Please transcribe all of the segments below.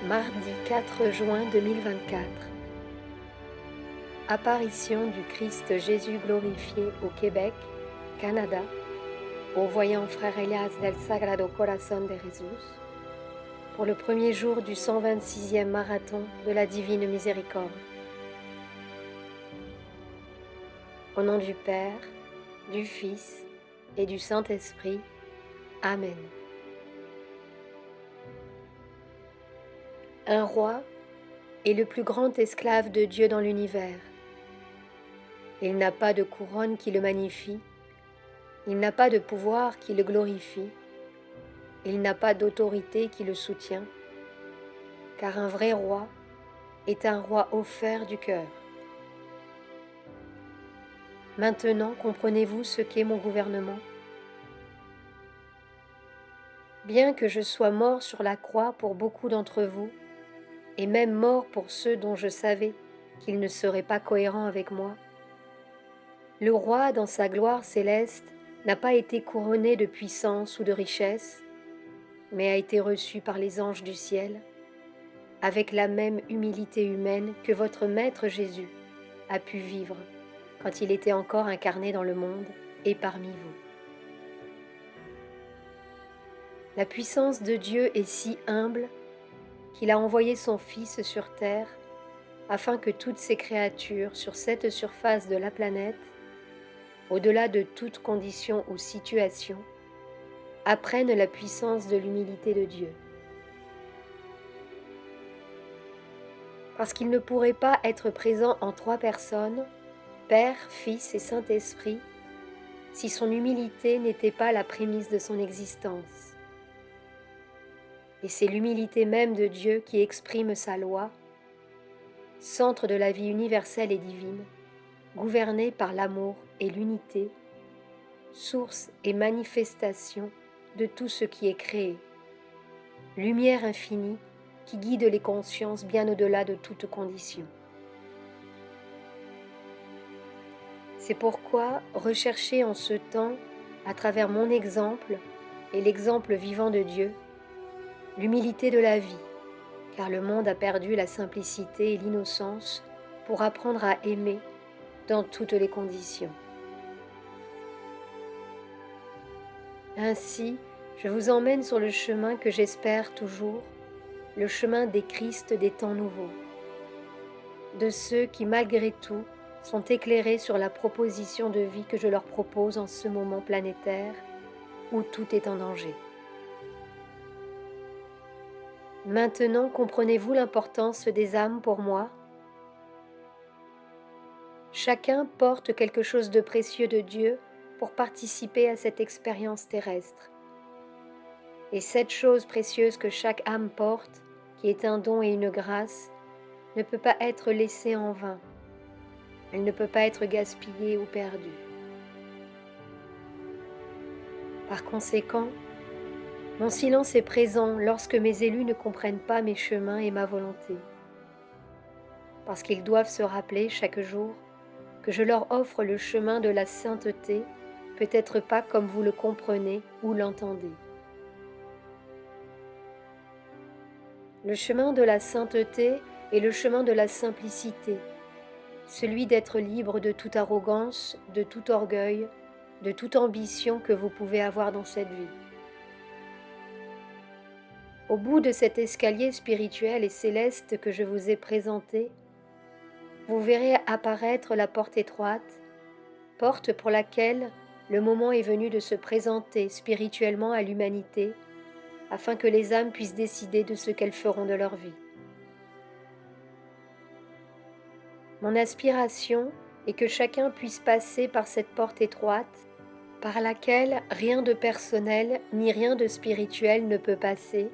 Mardi 4 juin 2024. Apparition du Christ Jésus glorifié au Québec, Canada, au voyant Frère Elias del Sagrado Corazón de Jesús, pour le premier jour du 126e marathon de la Divine Miséricorde. Au nom du Père, du Fils et du Saint-Esprit. Amen. Un roi est le plus grand esclave de Dieu dans l'univers. Il n'a pas de couronne qui le magnifie, il n'a pas de pouvoir qui le glorifie, il n'a pas d'autorité qui le soutient, car un vrai roi est un roi offert du cœur. Maintenant, comprenez-vous ce qu'est mon gouvernement? Bien que je sois mort sur la croix pour beaucoup d'entre vous, et même mort pour ceux dont je savais qu'ils ne seraient pas cohérents avec moi, le roi, dans sa gloire céleste, n'a pas été couronné de puissance ou de richesse, mais a été reçu par les anges du ciel, avec la même humilité humaine que votre Maître Jésus a pu vivre quand il était encore incarné dans le monde et parmi vous. La puissance de Dieu est si humble qu'il a envoyé son Fils sur terre afin que toutes ces créatures sur cette surface de la planète, au-delà de toute condition ou situation, apprennent la puissance de l'humilité de Dieu. Parce qu'il ne pourrait pas être présent en trois personnes, Père, Fils et Saint-Esprit, si son humilité n'était pas la prémisse de son existence. Et c'est l'humilité même de Dieu qui exprime sa loi, centre de la vie universelle et divine, gouvernée par l'amour et l'unité, source et manifestation de tout ce qui est créé, lumière infinie qui guide les consciences bien au-delà de toute condition. C'est pourquoi recherchez en ce temps, à travers mon exemple et l'exemple vivant de Dieu, l'humilité de la vie, car le monde a perdu la simplicité et l'innocence pour apprendre à aimer dans toutes les conditions. Ainsi, je vous emmène sur le chemin que j'espère toujours, le chemin des Christ des temps nouveaux, de ceux qui, malgré tout, sont éclairés sur la proposition de vie que je leur propose en ce moment planétaire où tout est en danger. Maintenant, comprenez-vous l'importance des âmes pour moi? Chacun porte quelque chose de précieux de Dieu pour participer à cette expérience terrestre. Et cette chose précieuse que chaque âme porte, qui est un don et une grâce, ne peut pas être laissée en vain. Elle ne peut pas être gaspillée ou perdue. Par conséquent, mon silence est présent lorsque mes élus ne comprennent pas mes chemins et ma volonté, parce qu'ils doivent se rappeler chaque jour que je leur offre le chemin de la sainteté, peut-être pas comme vous le comprenez ou l'entendez. Le chemin de la sainteté est le chemin de la simplicité, celui d'être libre de toute arrogance, de tout orgueil, de toute ambition que vous pouvez avoir dans cette vie. Au bout de cet escalier spirituel et céleste que je vous ai présenté, vous verrez apparaître la porte étroite, porte pour laquelle le moment est venu de se présenter spirituellement à l'humanité, afin que les âmes puissent décider de ce qu'elles feront de leur vie. Mon aspiration est que chacun puisse passer par cette porte étroite, par laquelle rien de personnel ni rien de spirituel ne peut passer,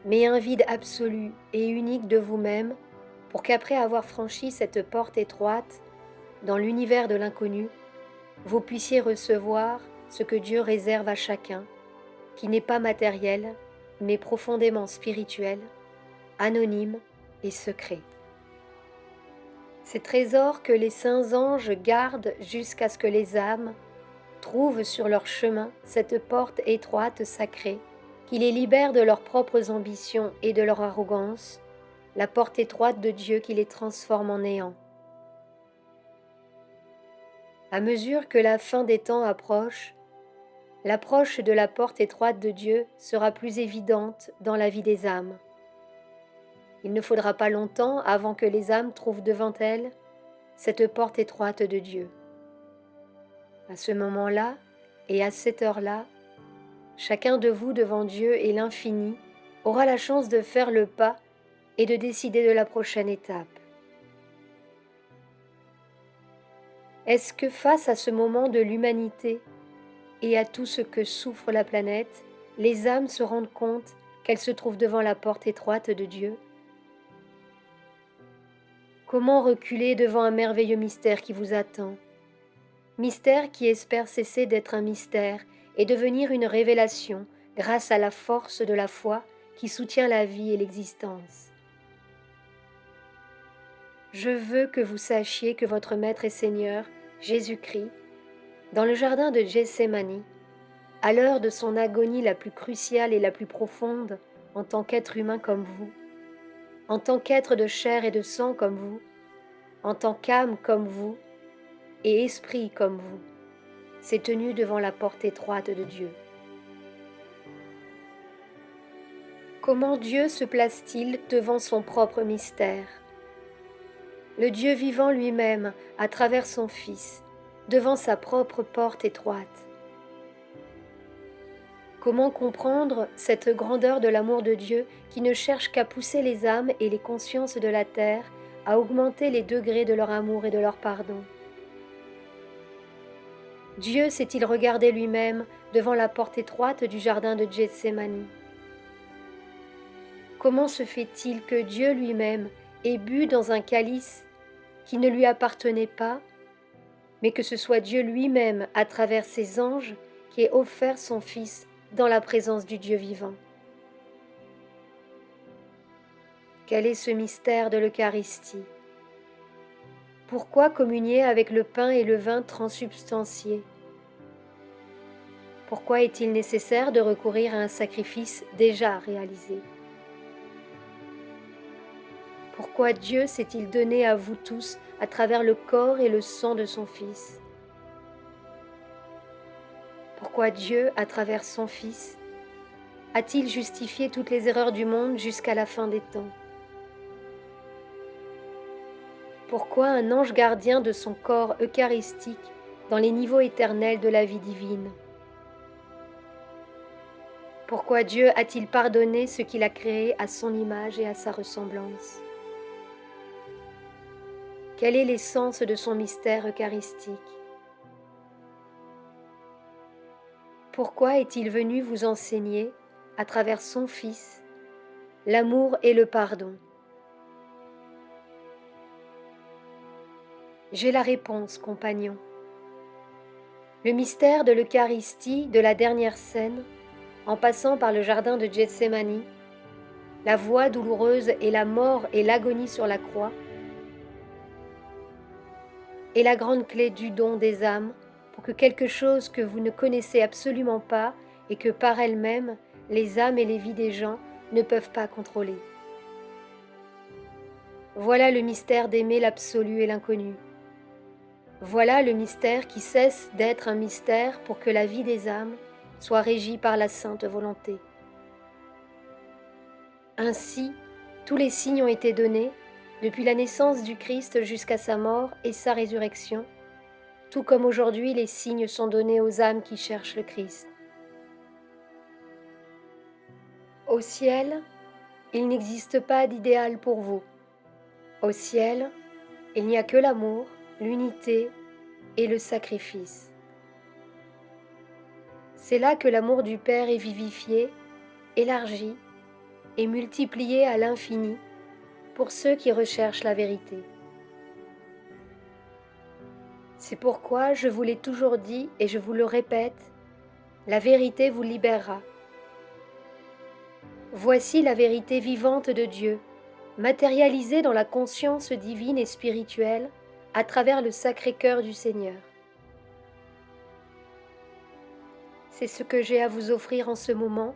mais un vide absolu et unique de vous-même, pour qu'après avoir franchi cette porte étroite, dans l'univers de l'inconnu, vous puissiez recevoir ce que Dieu réserve à chacun, qui n'est pas matériel, mais profondément spirituel, anonyme et secret. Ces trésors que les saints anges gardent jusqu'à ce que les âmes trouvent sur leur chemin cette porte étroite sacrée qui les libère de leurs propres ambitions et de leur arrogance, la porte étroite de Dieu qui les transforme en néant. À mesure que la fin des temps approche, l'approche de la porte étroite de Dieu sera plus évidente dans la vie des âmes. Il ne faudra pas longtemps avant que les âmes trouvent devant elles cette porte étroite de Dieu. À ce moment-là et à cette heure-là, chacun de vous devant Dieu et l'infini aura la chance de faire le pas et de décider de la prochaine étape. Est-ce que face à ce moment de l'humanité et à tout ce que souffre la planète, les âmes se rendent compte qu'elles se trouvent devant la porte étroite de Dieu? Comment reculer devant un merveilleux mystère qui vous attend? Mystère qui espère cesser d'être un mystère et devenir une révélation grâce à la force de la foi qui soutient la vie et l'existence. Je veux que vous sachiez que votre Maître et Seigneur, Jésus-Christ, dans le jardin de Gethsémani, à l'heure de son agonie la plus cruciale et la plus profonde, en tant qu'être humain comme vous, en tant qu'être de chair et de sang comme vous, en tant qu'âme comme vous, et esprit comme vous, s'est tenu devant la porte étroite de Dieu. Comment Dieu se place-t-il devant son propre mystère? Le Dieu vivant lui-même, à travers son Fils, devant sa propre porte étroite. Comment comprendre cette grandeur de l'amour de Dieu qui ne cherche qu'à pousser les âmes et les consciences de la terre à augmenter les degrés de leur amour et de leur pardon? Dieu s'est-il regardé lui-même devant la porte étroite du jardin de Gethsémani? Comment se fait-il que Dieu lui-même ait bu dans un calice qui ne lui appartenait pas, mais que ce soit Dieu lui-même, à travers ses anges, qui ait offert son Fils dans la présence du Dieu vivant? Quel est ce mystère de l'Eucharistie? Pourquoi communier avec le pain et le vin transsubstantiés? Pourquoi est-il nécessaire de recourir à un sacrifice déjà réalisé? Pourquoi Dieu s'est-il donné à vous tous à travers le corps et le sang de son Fils? Pourquoi Dieu, à travers son Fils, a-t-il justifié toutes les erreurs du monde jusqu'à la fin des temps? Pourquoi un ange gardien de son corps eucharistique dans les niveaux éternels de la vie divine? Pourquoi Dieu a-t-il pardonné ce qu'il a créé à son image et à sa ressemblance? Quel est l'essence de son mystère eucharistique? Pourquoi est-il venu vous enseigner, à travers son Fils, l'amour et le pardon? J'ai la réponse, compagnon. Le mystère de l'Eucharistie de la dernière scène, en passant par le jardin de Gethsémani, la voie douloureuse et la mort et l'agonie sur la croix, est la grande clé du don des âmes pour que quelque chose que vous ne connaissez absolument pas et que par elle-même, les âmes et les vies des gens ne peuvent pas contrôler. Voilà le mystère d'aimer l'absolu et l'inconnu. Voilà le mystère qui cesse d'être un mystère pour que la vie des âmes soit régie par la sainte volonté. Ainsi, tous les signes ont été donnés, depuis la naissance du Christ jusqu'à sa mort et sa résurrection, tout comme aujourd'hui les signes sont donnés aux âmes qui cherchent le Christ. Au ciel, il n'existe pas d'idéal pour vous. Au ciel, il n'y a que l'amour, l'unité et le sacrifice. C'est là que l'amour du Père est vivifié, élargi et multiplié à l'infini pour ceux qui recherchent la vérité. C'est pourquoi je vous l'ai toujours dit et je vous le répète, la vérité vous libérera. Voici la vérité vivante de Dieu, matérialisée dans la conscience divine et spirituelle à travers le Sacré-Cœur du Seigneur. C'est ce que j'ai à vous offrir en ce moment,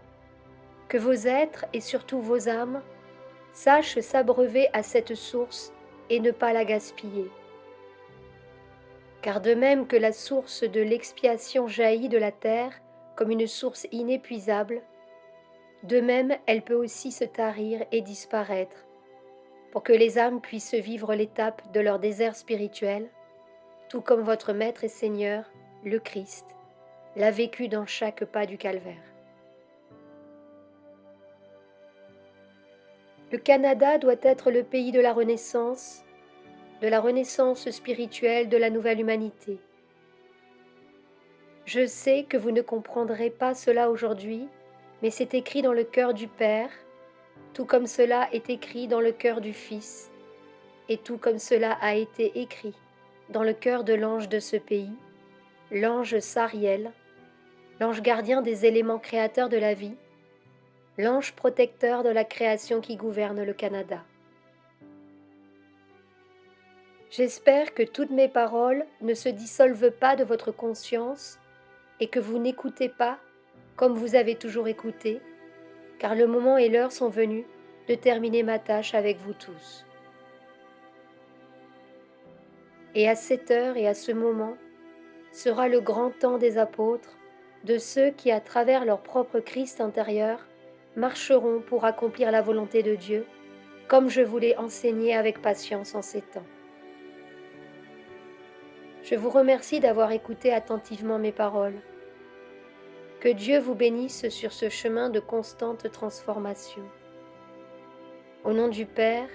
que vos êtres et surtout vos âmes sachent s'abreuver à cette source et ne pas la gaspiller. Car de même que la source de l'expiation jaillit de la terre comme une source inépuisable, de même elle peut aussi se tarir et disparaître, pour que les âmes puissent vivre l'étape de leur désert spirituel, tout comme votre Maître et Seigneur, le Christ, l'a vécu dans chaque pas du calvaire. Le Canada doit être le pays de la Renaissance spirituelle de la nouvelle humanité. Je sais que vous ne comprendrez pas cela aujourd'hui, mais c'est écrit dans le cœur du Père, tout comme cela est écrit dans le cœur du Fils, et tout comme cela a été écrit dans le cœur de l'ange de ce pays, l'ange Sariel, l'ange gardien des éléments créateurs de la vie, l'ange protecteur de la création qui gouverne le Canada. J'espère que toutes mes paroles ne se dissolvent pas de votre conscience et que vous n'écoutez pas comme vous avez toujours écouté, car le moment et l'heure sont venus de terminer ma tâche avec vous tous. Et à cette heure et à ce moment sera le grand temps des apôtres, de ceux qui, à travers leur propre Christ intérieur, marcheront pour accomplir la volonté de Dieu, comme je vous l'ai enseigné avec patience en ces temps. Je vous remercie d'avoir écouté attentivement mes paroles. Que Dieu vous bénisse sur ce chemin de constante transformation. Au nom du Père,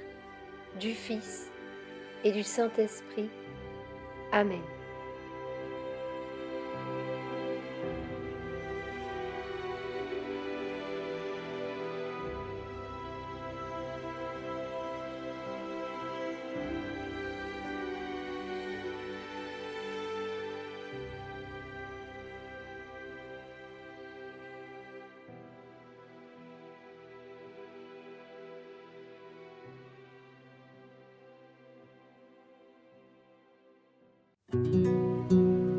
du Fils et du Saint-Esprit. Amen.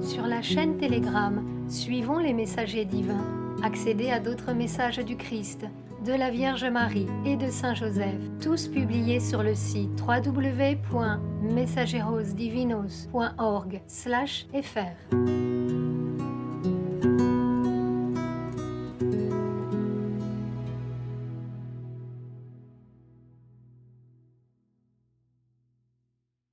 Sur la chaîne Telegram, suivons les messagers divins. Accédez à d'autres messages du Christ, de la Vierge Marie et de Saint Joseph, tous publiés sur le site www.mensajerosdivinos.org/fr.